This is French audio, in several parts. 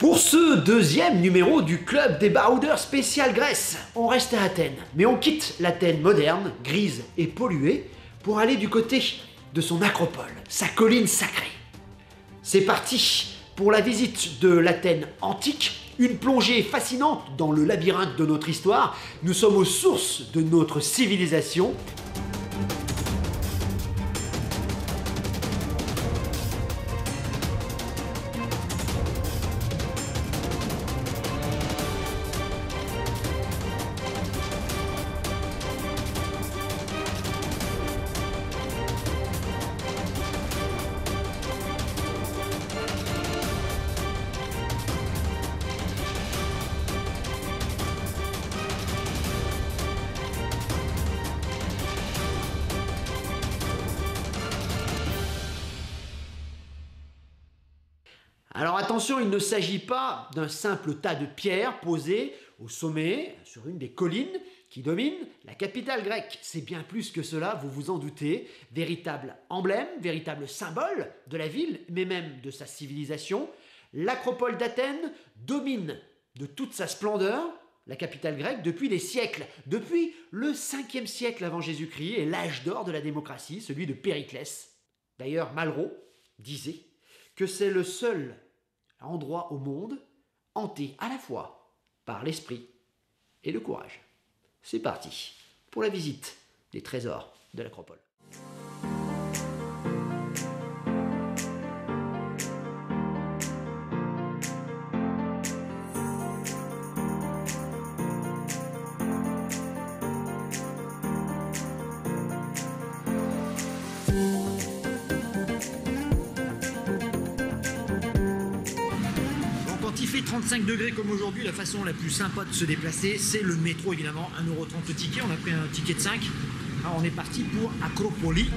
Pour ce deuxième numéro du Club des Baroudeurs spécial Grèce, on reste à Athènes, mais on quitte l'Athènes moderne, grise et polluée, pour aller du côté de son acropole, sa colline sacrée. C'est parti pour la visite de l'Athènes antique, une plongée fascinante dans le labyrinthe de notre histoire. Nous sommes aux sources de notre civilisation. Alors attention, il ne s'agit pas d'un simple tas de pierres posées au sommet, sur une des collines qui dominent la capitale grecque. C'est bien plus que cela, vous vous en doutez. Véritable emblème, véritable symbole de la ville, mais même de sa civilisation. L'acropole d'Athènes domine de toute sa splendeur la capitale grecque depuis des siècles, depuis le 5e siècle avant Jésus-Christ et l'âge d'or de la démocratie, celui de Périclès. D'ailleurs, Malraux disait que c'est le seul endroit au monde hanté à la fois par l'esprit et le courage. C'est parti pour la visite des trésors de l'acropole. Quand il fait 35 degrés comme aujourd'hui, la façon la plus sympa de se déplacer, c'est le métro évidemment. 1,30 € le ticket, on a pris un ticket de 5. Alors on est parti pour Acropoli.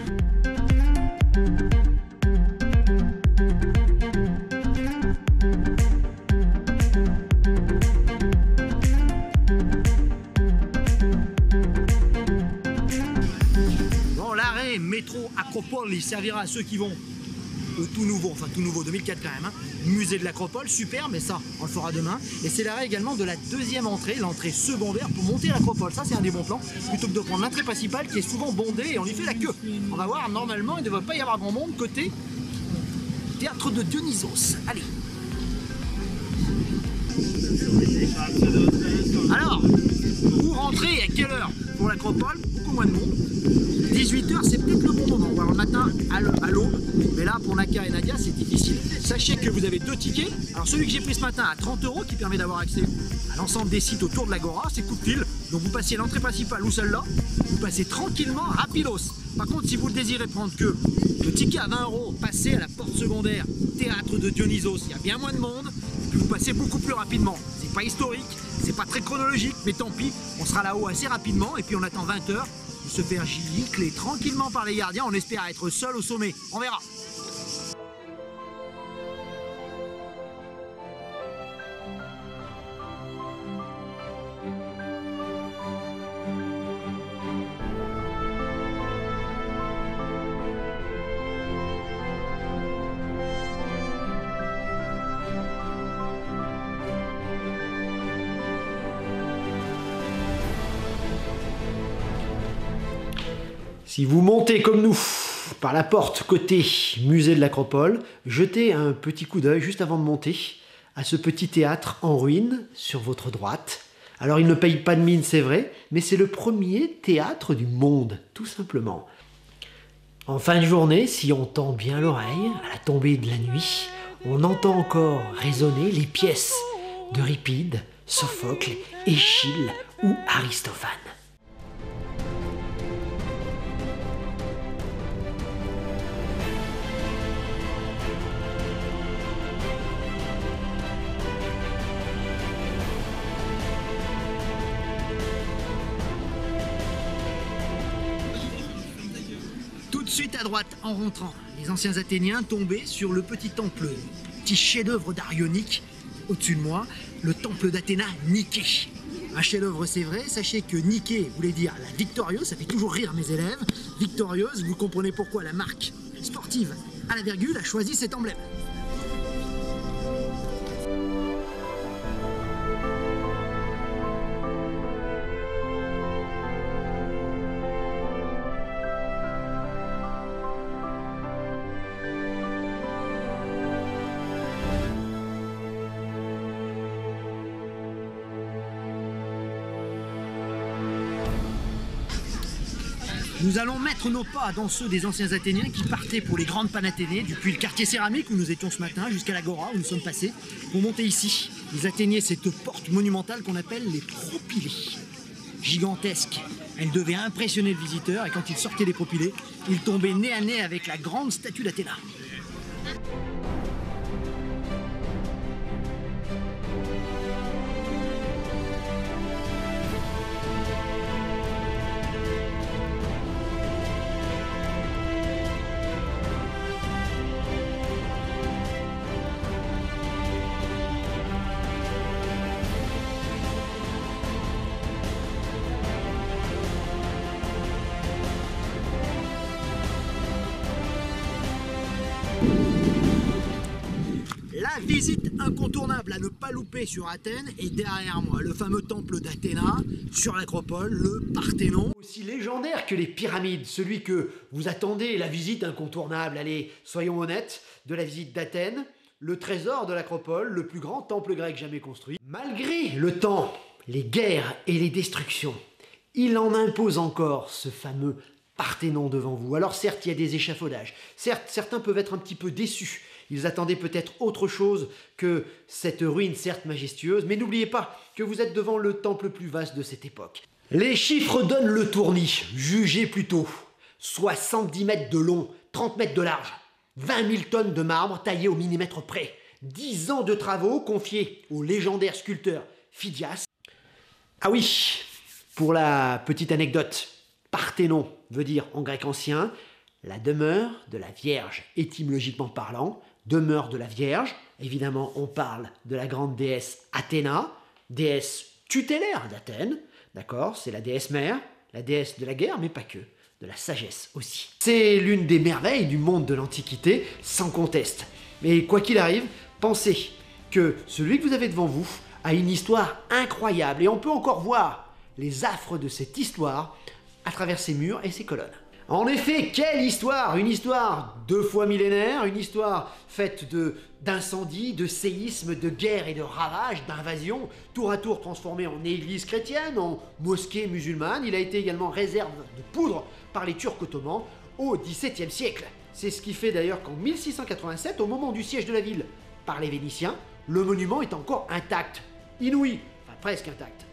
Bon, l'arrêt métro Acropoli servira à ceux qui vont au tout nouveau, enfin tout nouveau, 2004 quand même, hein. Musée de l'Acropole, super, mais ça, on le fera demain. Et c'est l'arrêt également de la deuxième entrée, l'entrée secondaire pour monter à l'Acropole. Ça, c'est un des bons plans, plutôt que de prendre l'entrée principale qui est souvent bondée et on y fait la queue. On va voir, normalement, il ne devrait pas y avoir grand monde côté théâtre de Dionysos. Allez. Alors, pour rentrer, à quelle heure pour l'Acropole? Beaucoup moins de monde. 18 h, c'est peut-être le bon moment. On va le matin à l'eau, mais là pour Naka et Nadia c'est difficile. Sachez que vous avez 2 tickets. Alors celui que j'ai pris ce matin à 30 € qui permet d'avoir accès à l'ensemble des sites autour de l'Agora, c'est coup de fil. Donc vous passez l'entrée principale ou celle-là, vous passez tranquillement rapidos. Par contre, si vous le désirez prendre que le ticket à 20 €, passez à la porte secondaire, théâtre de Dionysos, il y a bien moins de monde, puis vous passez beaucoup plus rapidement. C'est pas historique, c'est pas très chronologique, mais tant pis, on sera là-haut assez rapidement et puis on attend 20 h. Se faire gicler tranquillement par les gardiens, on espère être seul au sommet, on verra. Si vous montez comme nous par la porte côté musée de l'Acropole, jetez un petit coup d'œil juste avant de monter à ce petit théâtre en ruine sur votre droite. Alors il ne paye pas de mine, c'est vrai, mais c'est le premier théâtre du monde, tout simplement. En fin de journée, si on tend bien l'oreille, à la tombée de la nuit, on entend encore résonner les pièces d'Euripide, Sophocle, Échille ou Aristophane. Tout de suite à droite, en rentrant, les anciens Athéniens tombaient sur le petit temple, petit chef-d'œuvre d'Arionique, au-dessus de moi, le temple d'Athéna Niké. Un chef-d'œuvre, c'est vrai. Sachez que Niké voulait dire la victorieuse, ça fait toujours rire mes élèves. Victorieuse, vous comprenez pourquoi la marque sportive à la virgule a choisi cet emblème. Nous allons mettre nos pas dans ceux des anciens Athéniens qui partaient pour les grandes Panathénées, depuis le quartier céramique où nous étions ce matin jusqu'à l'Agora où nous sommes passés, pour monter ici. Ils atteignaient cette porte monumentale qu'on appelle les propylées. Gigantesque, elle devait impressionner le visiteur et quand il sortait des propylées, il tombait nez à nez avec la grande statue d'Athéna. La visite incontournable à ne pas louper sur Athènes est derrière moi, le fameux temple d'Athéna, sur l'acropole, le Parthénon. Aussi légendaire que les pyramides, celui que vous attendez, la visite incontournable, allez, soyons honnêtes, de la visite d'Athènes, le trésor de l'acropole, le plus grand temple grec jamais construit. Malgré le temps, les guerres et les destructions, il en impose encore ce fameux Parthénon devant vous. Alors certes, il y a des échafaudages, certes, certains peuvent être un petit peu déçus. Ils attendaient peut-être autre chose que cette ruine certes majestueuse, mais n'oubliez pas que vous êtes devant le temple le plus vaste de cette époque. Les chiffres donnent le tournis, jugez plutôt. 70 mètres de long, 30 mètres de large, 20 000 tonnes de marbre taillé au millimètre près, 10 ans de travaux confiés au légendaire sculpteur Phidias. Ah oui, pour la petite anecdote, Parthénon veut dire en grec ancien la demeure de la Vierge, étymologiquement parlant, demeure de la Vierge. Évidemment, on parle de la grande déesse Athéna, déesse tutélaire d'Athènes, d'accord? C'est la déesse mère, la déesse de la guerre, mais pas que, de la sagesse aussi. C'est l'une des merveilles du monde de l'Antiquité, sans conteste. Mais quoi qu'il arrive, pensez que celui que vous avez devant vous a une histoire incroyable, et on peut encore voir les affres de cette histoire à travers ses murs et ses colonnes. En effet, quelle histoire! Une histoire 2 fois millénaire, une histoire faite d'incendies, de séismes, de guerres et de ravages, d'invasions, tour à tour transformée en église chrétienne, en mosquée musulmane. Il a été également réserve de poudre par les Turcs ottomans au XVIIe siècle. C'est ce qui fait d'ailleurs qu'en 1687, au moment du siège de la ville par les Vénitiens, le monument est encore intact. Inouï, enfin presque intact.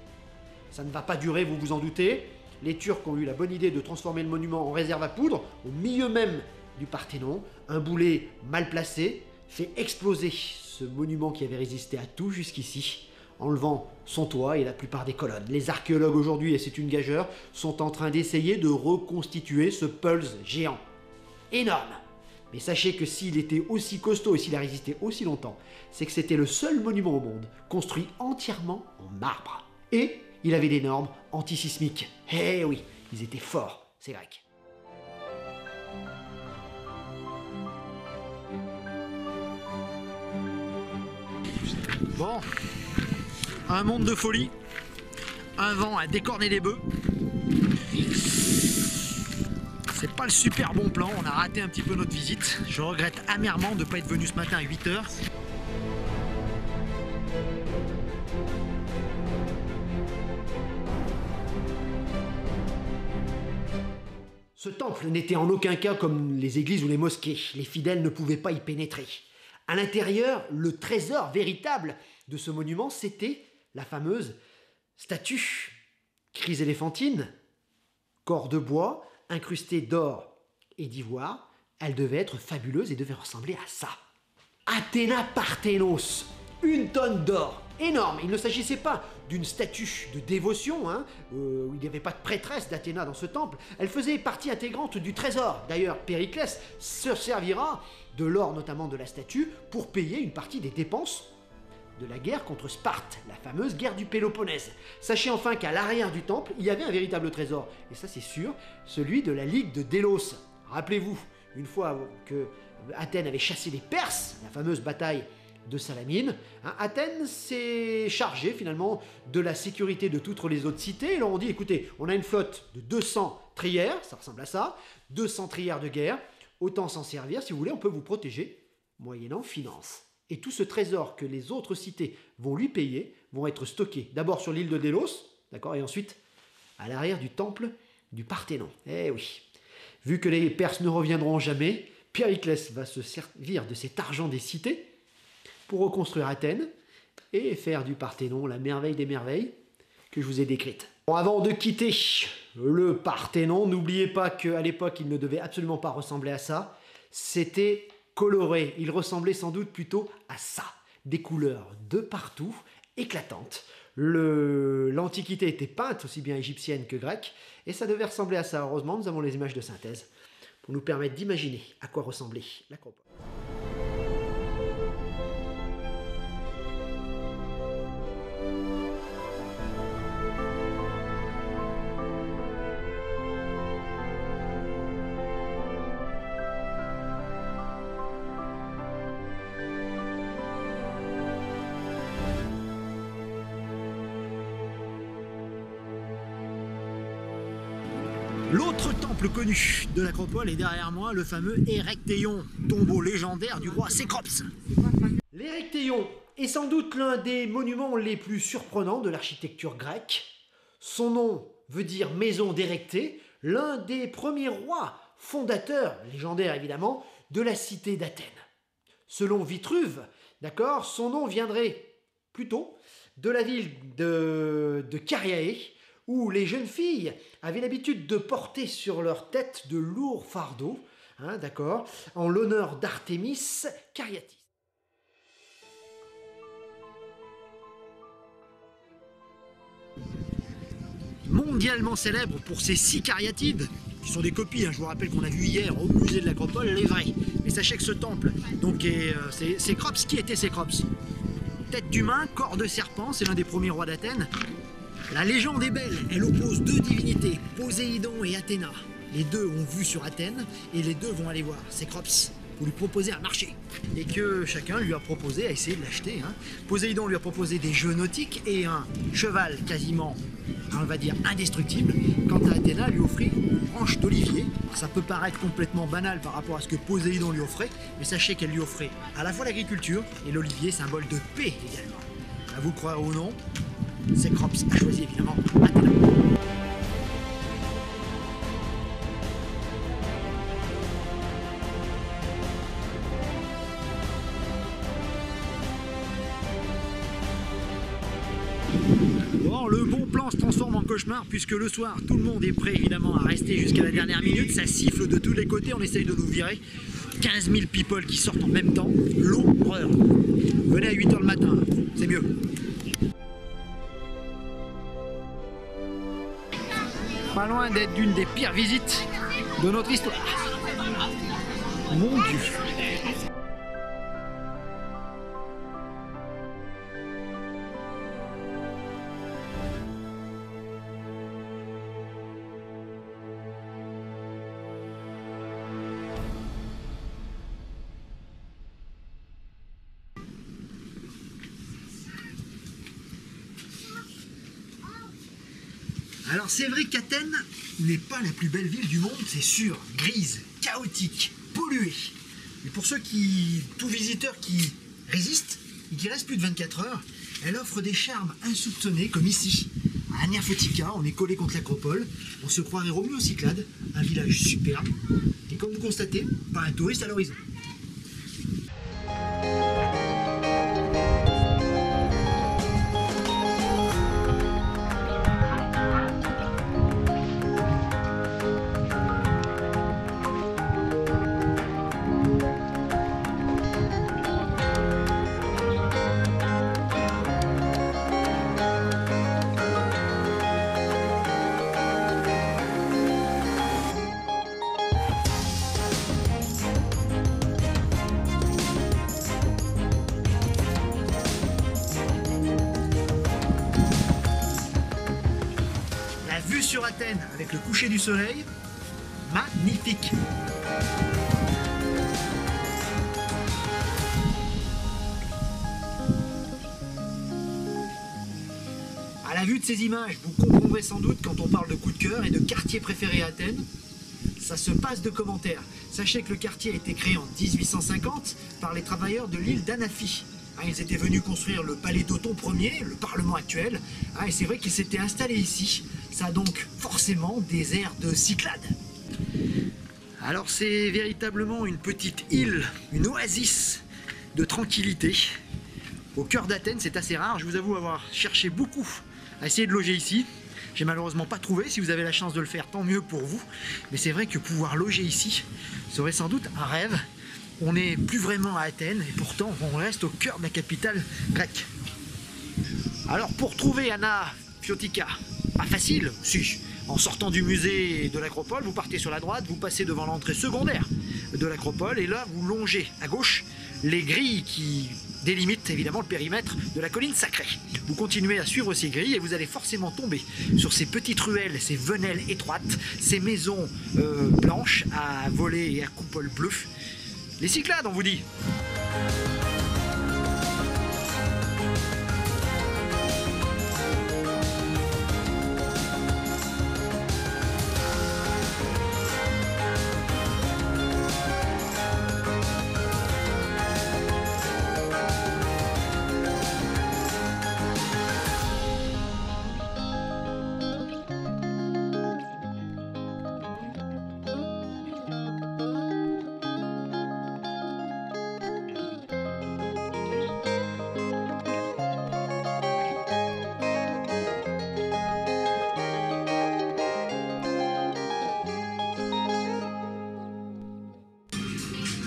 Ça ne va pas durer, vous vous en doutez. Les Turcs ont eu la bonne idée de transformer le monument en réserve à poudre, au milieu même du Parthénon. Un boulet mal placé fait exploser ce monument qui avait résisté à tout jusqu'ici, enlevant son toit et la plupart des colonnes. Les archéologues aujourd'hui, et c'est une gageure, sont en train d'essayer de reconstituer ce pulse géant. Énorme! Mais sachez que s'il était aussi costaud et s'il a résisté aussi longtemps, c'est que c'était le seul monument au monde construit entièrement en marbre. Et il avait des normes antisismiques. Eh oui, ils étaient forts, ces Grecs. Bon, un monde de folie, un vent à décorner des bœufs. C'est pas le super bon plan, on a raté un petit peu notre visite. Je regrette amèrement de ne pas être venu ce matin à 8 h. Ce temple n'était en aucun cas comme les églises ou les mosquées. Les fidèles ne pouvaient pas y pénétrer. À l'intérieur, le trésor véritable de ce monument, c'était la fameuse statue. Crise éléphantine, corps de bois, incrustée d'or et d'ivoire. Elle devait être fabuleuse et devait ressembler à ça. Athéna Parthénos, 1 tonne d'or. Énorme, il ne s'agissait pas d'une statue de dévotion, où il n'y avait pas de prêtresse d'Athéna dans ce temple. Elle faisait partie intégrante du trésor. D'ailleurs, Périclès se servira de l'or, notamment de la statue, pour payer une partie des dépenses de la guerre contre Sparte, la fameuse guerre du Péloponnèse. Sachez enfin qu'à l'arrière du temple, il y avait un véritable trésor, et ça c'est sûr, celui de la Ligue de Délos. Rappelez-vous, une fois que Athènes avait chassé les Perses, la fameuse bataille de Salamine, Athènes s'est chargée finalement de la sécurité de toutes les autres cités. Et leur on dit, écoutez, on a une flotte de 200 trières, ça ressemble à ça, 200 trières de guerre, autant s'en servir, si vous voulez, on peut vous protéger, moyennant finance. Et tout ce trésor que les autres cités vont lui payer, vont être stockés d'abord sur l'île de Délos, d'accord, et ensuite à l'arrière du temple du Parthénon. Eh oui, vu que les Perses ne reviendront jamais, Périclès va se servir de cet argent des cités pour reconstruire Athènes et faire du Parthénon la merveille des merveilles que je vous ai décrite. Bon, avant de quitter le Parthénon, n'oubliez pas qu'à l'époque, il ne devait absolument pas ressembler à ça. C'était coloré. Il ressemblait sans doute plutôt à ça. Des couleurs de partout, éclatantes. L'Antiquité était peinte aussi bien égyptienne que grecque, et ça devait ressembler à ça. Heureusement, nous avons les images de synthèse pour nous permettre d'imaginer à quoi ressemblait l'Acropole. L'autre temple connu de l'Acropole est derrière moi, le fameux Érectéion, tombeau légendaire du roi Cécrops. L'Érectéion est sans doute l'un des monuments les plus surprenants de l'architecture grecque. Son nom veut dire maison d'Érectée, l'un des premiers rois fondateurs, légendaire évidemment, de la cité d'Athènes. Selon Vitruve, d'accord, son nom viendrait plutôt de la ville de Cariae, où les jeunes filles avaient l'habitude de porter sur leur tête de lourds fardeaux, hein, d'accord, en l'honneur d'Artémis Cariatis. Mondialement célèbre pour ses 6 cariatides, qui sont des copies, hein, je vous rappelle qu'on a vu hier au musée de l'Acropole, les vrais. Mais sachez que ce temple, donc c'est Cécrops. Qui était Cécrops? Tête d'humain, corps de serpent, c'est l'un des premiers rois d'Athènes. La légende est belle, elle oppose 2 divinités, Poséidon et Athéna. Les deux ont vu sur Athènes et les deux vont aller voir Cécrops pour lui proposer un marché. Et que chacun lui a proposé, a essayé de l'acheter. Hein. Poséidon lui a proposé des jeux nautiques et un cheval quasiment, on va dire, indestructible. Quant à Athéna, lui offrit une branche d'olivier. Ça peut paraître complètement banal par rapport à ce que Poséidon lui offrait, mais sachez qu'elle lui offrait à la fois l'agriculture et l'olivier, symbole de paix également. À vous croire ou non, Cécrops a choisi évidemment Athéna. Bon, le bon plan se transforme en cauchemar puisque le soir, tout le monde est prêt évidemment à rester jusqu'à la dernière minute. Ça siffle de tous les côtés, on essaye de nous virer. 15 000 people qui sortent en même temps. L'horreur. Venez à 8 h le matin, c'est mieux. Pas loin d'être d'une des pires visites de notre histoire. Mon Dieu. Alors c'est vrai qu'Athènes n'est pas la plus belle ville du monde, c'est sûr, grise, chaotique, polluée. Mais pour tout visiteur qui résiste et qui reste plus de 24 heures, elle offre des charmes insoupçonnés comme ici. À Nerphotica, on est collé contre l'Acropole, on se croirait Roméo Cyclades, un village superbe. Et comme vous constatez, pas un touriste à l'horizon. Sur Athènes avec le coucher du soleil, magnifique. À la vue de ces images, vous comprendrez sans doute quand on parle de coup de cœur et de quartier préféré à Athènes, ça se passe de commentaires. Sachez que le quartier a été créé en 1850 par les travailleurs de l'île d'Anafi. Ils étaient venus construire le palais d'Othon Ier, le Parlement actuel, et c'est vrai qu'ils s'étaient installés ici Ça a donc forcément des airs de Cyclades. Alors c'est véritablement une petite île, une oasis de tranquillité. Au cœur d'Athènes, c'est assez rare, je vous avoue avoir cherché beaucoup à essayer de loger ici. J'ai malheureusement pas trouvé, si vous avez la chance de le faire, tant mieux pour vous. Mais c'est vrai que pouvoir loger ici serait sans doute un rêve. On n'est plus vraiment à Athènes et pourtant on reste au cœur de la capitale grecque. Alors pour trouver Anna Piotika, pas facile, si. En sortant du musée de l'Acropole, vous partez sur la droite, vous passez devant l'entrée secondaire de l'Acropole et là vous longez à gauche les grilles qui délimitent évidemment le périmètre de la colline sacrée. Vous continuez à suivre ces grilles et vous allez forcément tomber sur ces petites ruelles, ces venelles étroites, ces maisons blanches à volets et à coupoles bleues. Les Cyclades, on vous dit.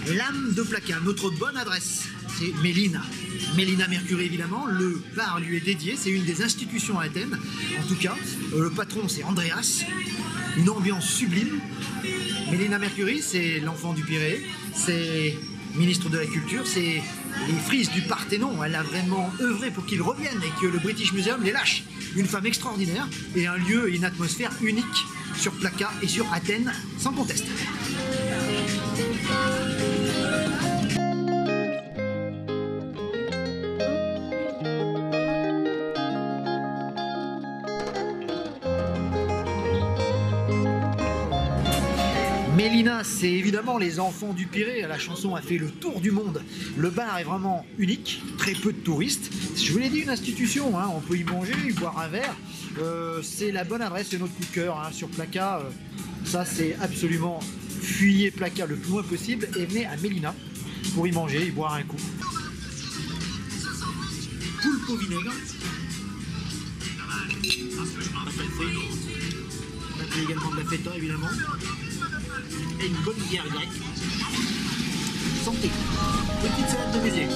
L'âme de Plaka, notre bonne adresse, c'est Mélina. Mélina Mercury évidemment, le bar lui est dédié, c'est une des institutions à Athènes. En tout cas, le patron c'est Andreas, une ambiance sublime. Mélina Mercury, c'est l'enfant du Pirée, c'est ministre de la Culture, c'est les frises du Parthénon. Elle a vraiment œuvré pour qu'ils reviennent et que le British Museum les lâche. Une femme extraordinaire et un lieu et une atmosphère unique sur Plaka et sur Athènes, sans conteste. Mélina, c'est évidemment les enfants du Pirée. La chanson a fait le tour du monde. Le bar est vraiment unique, très peu de touristes. Je vous l'ai dit, une institution, hein. On peut y manger, y boire un verre. C'est la bonne adresse, c'est notre coup de cœur hein, sur Plaka. Ça, c'est absolument fuyez Plaka le plus loin possible et venez à Mélina pour y manger, y boire un coup. Poulpe au vinaigre. On a fait également de la feta, évidemment. Et une bonne bière grecque. Santé. Petite salade de baiser.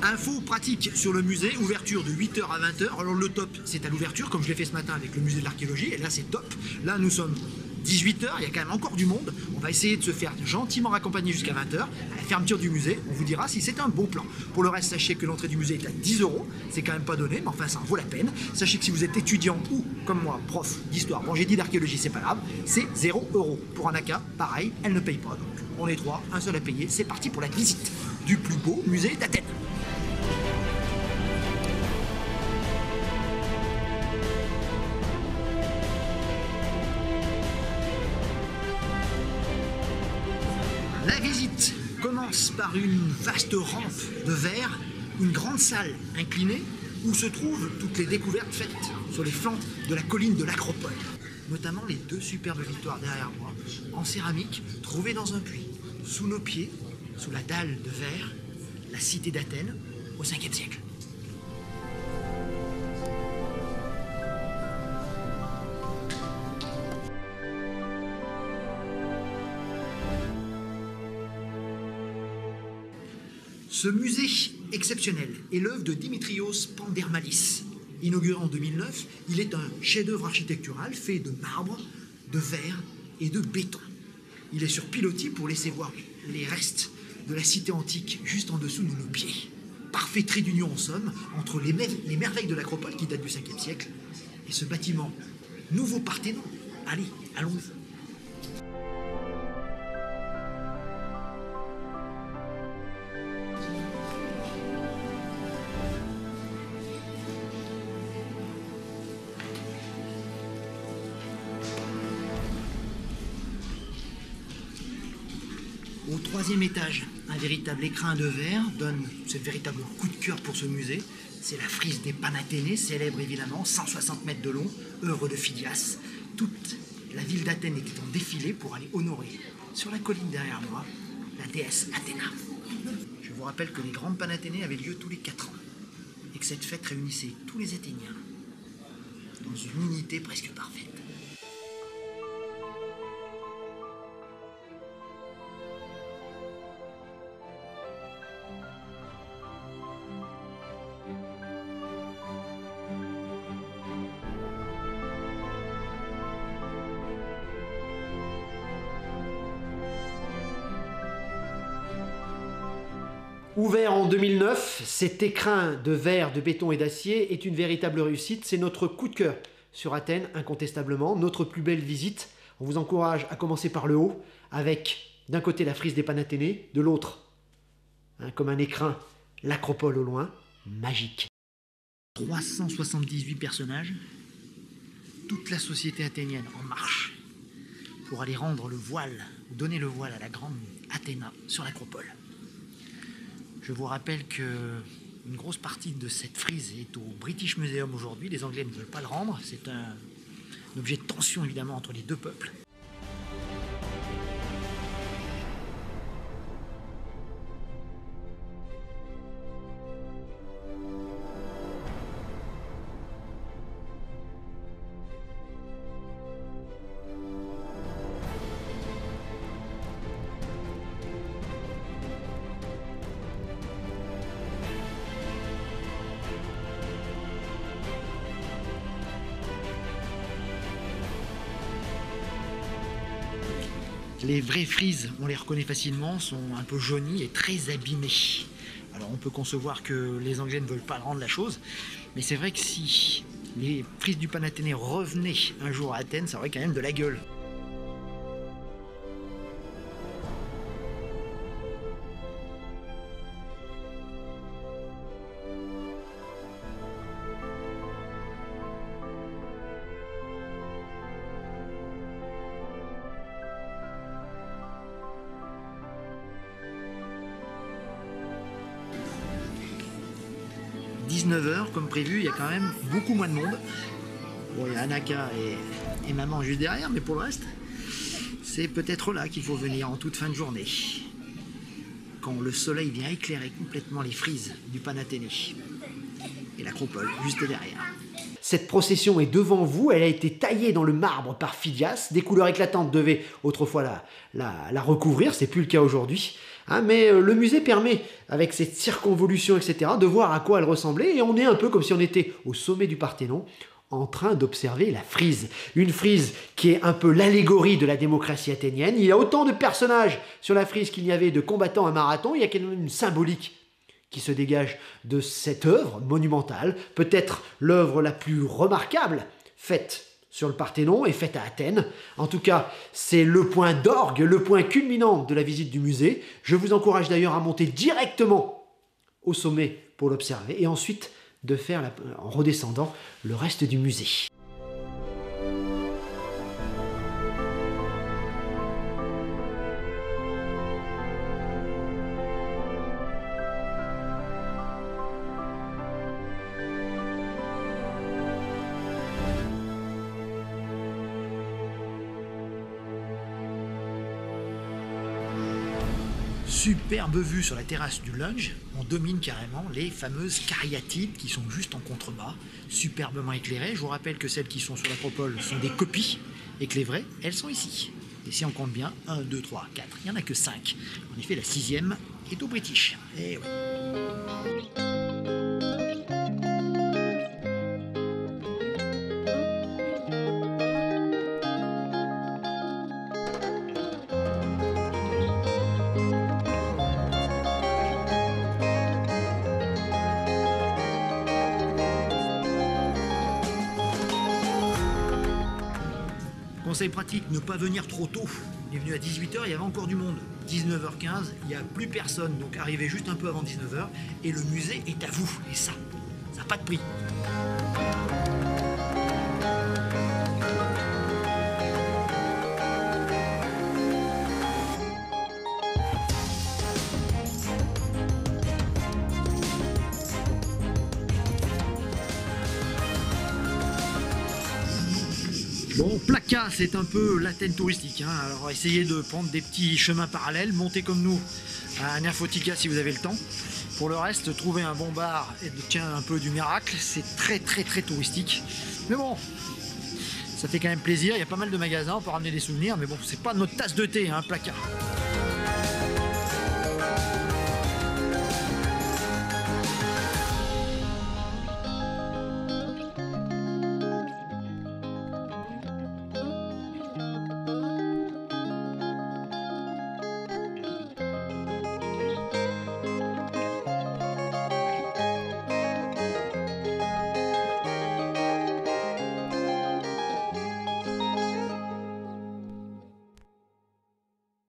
Info pratique sur le musée, ouverture de 8h à 20h. Alors le top, c'est à l'ouverture, comme je l'ai fait ce matin avec le musée de l'archéologie, et là c'est top. Là nous sommes 18h, il y a quand même encore du monde. On va essayer de se faire gentiment raccompagner jusqu'à 20h. À la fermeture du musée, on vous dira si c'est un bon plan. Pour le reste, sachez que l'entrée du musée est à 10 €. C'est quand même pas donné, mais enfin ça en vaut la peine. Sachez que si vous êtes étudiant ou, comme moi, prof d'histoire, bon j'ai dit d'archéologie, c'est pas grave, c'est 0 €. Pour Anaka, pareil, elle ne paye pas. Donc on est trois, un seul à payer. C'est parti pour la visite du plus beau musée d'Athènes. La visite commence par une vaste rampe de verre, une grande salle inclinée où se trouvent toutes les découvertes faites sur les flancs de la colline de l'Acropole. Notamment les deux superbes victoires derrière moi, en céramique, trouvées dans un puits, sous nos pieds, sous la dalle de verre, la cité d'Athènes au 5e siècle. Ce musée exceptionnel est l'œuvre de Dimitrios Pandermalis. Inauguré en 2009, il est un chef-d'œuvre architectural fait de marbre, de verre et de béton. Il est sur pilotis pour laisser voir les restes de la cité antique juste en dessous de nos pieds. Parfait trait d'union en somme entre les merveilles de l'Acropole qui datent du 5e siècle et ce bâtiment, nouveau Parthénon. Allez, allons-y. Au troisième étage, un véritable écrin de verre donne ce véritable coup de cœur pour ce musée. C'est la frise des Panathénées, célèbre évidemment, 160 mètres de long, œuvre de Phidias. Toute la ville d'Athènes était en défilé pour aller honorer, sur la colline derrière moi, la déesse Athéna. Je vous rappelle que les grandes Panathénées avaient lieu tous les 4 ans, et que cette fête réunissait tous les Athéniens dans une unité presque parfaite. Ouvert en 2009, cet écrin de verre, de béton et d'acier est une véritable réussite. C'est notre coup de cœur sur Athènes, incontestablement, notre plus belle visite. On vous encourage à commencer par le haut, avec d'un côté la frise des Panathénées, de l'autre, comme un écrin, l'acropole au loin, magique. 378 personnages, toute la société athénienne en marche pour aller rendre le voile, donner le voile à la grande Athéna sur l'acropole. Je vous rappelle qu'une grosse partie de cette frise est au British Museum aujourd'hui. Les Anglais ne veulent pas le rendre. C'est un objet de tension évidemment entre les deux peuples. Les vraies frises, on les reconnaît facilement, sont un peu jaunies et très abîmées. Alors on peut concevoir que les Anglais ne veulent pas rendre la chose, mais c'est vrai que si les frises du Panathénées revenaient un jour à Athènes, ça aurait quand même de la gueule. « 19h comme prévu, il y a quand même beaucoup moins de monde. Bon, il y a Anaka et maman juste derrière, mais pour le reste, c'est peut-être là qu'il faut venir en toute fin de journée, quand le soleil vient éclairer complètement les frises du Panathénées et l'acropole juste derrière. Cette procession est devant vous, elle a été taillée dans le marbre par Phidias. Des couleurs éclatantes devaient autrefois la recouvrir, c'est plus le cas aujourd'hui. Mais le musée permet, avec cette circonvolution, etc., de voir à quoi elle ressemblait. Et on est un peu comme si on était au sommet du Parthénon, en train d'observer la frise. Une frise qui est un peu l'allégorie de la démocratie athénienne. Il y a autant de personnages sur la frise qu'il y avait de combattants à marathon. Il y a quand même une symbolique qui se dégage de cette œuvre monumentale, peut-être l'œuvre la plus remarquable faite sur le Parthénon et faite à Athènes. En tout cas, c'est le point d'orgue, le point culminant de la visite du musée. Je vous encourage d'ailleurs à monter directement au sommet pour l'observer et ensuite de faire, en redescendant, le reste du musée. Superbe vue sur la terrasse du Lunge, on domine carrément les fameuses cariatides qui sont juste en contrebas, superbement éclairées. Je vous rappelle que celles qui sont sur l'acropole sont des copies et que les vraies, elles sont ici. Et si on compte bien, 1, 2, 3, 4, il n'y en a que 5. En effet, la 6e est au British. Et oui. Conseil pratique, ne pas venir trop tôt. On est venu à 18 h, il y avait encore du monde. 19 h 15, il n'y a plus personne, donc arrivez juste un peu avant 19 h et le musée est à vous. Et ça n'a pas de prix. Bon, Plaka, c'est un peu l'Athènes touristique, hein. Alors essayez de prendre des petits chemins parallèles, montez comme nous à Nymphotika si vous avez le temps. Pour le reste, trouver un bon bar et tiens un peu du miracle, c'est très touristique. Mais bon, ça fait quand même plaisir, il y a pas mal de magasins, on peut ramener des souvenirs, mais bon, c'est pas notre tasse de thé, hein, Plaka.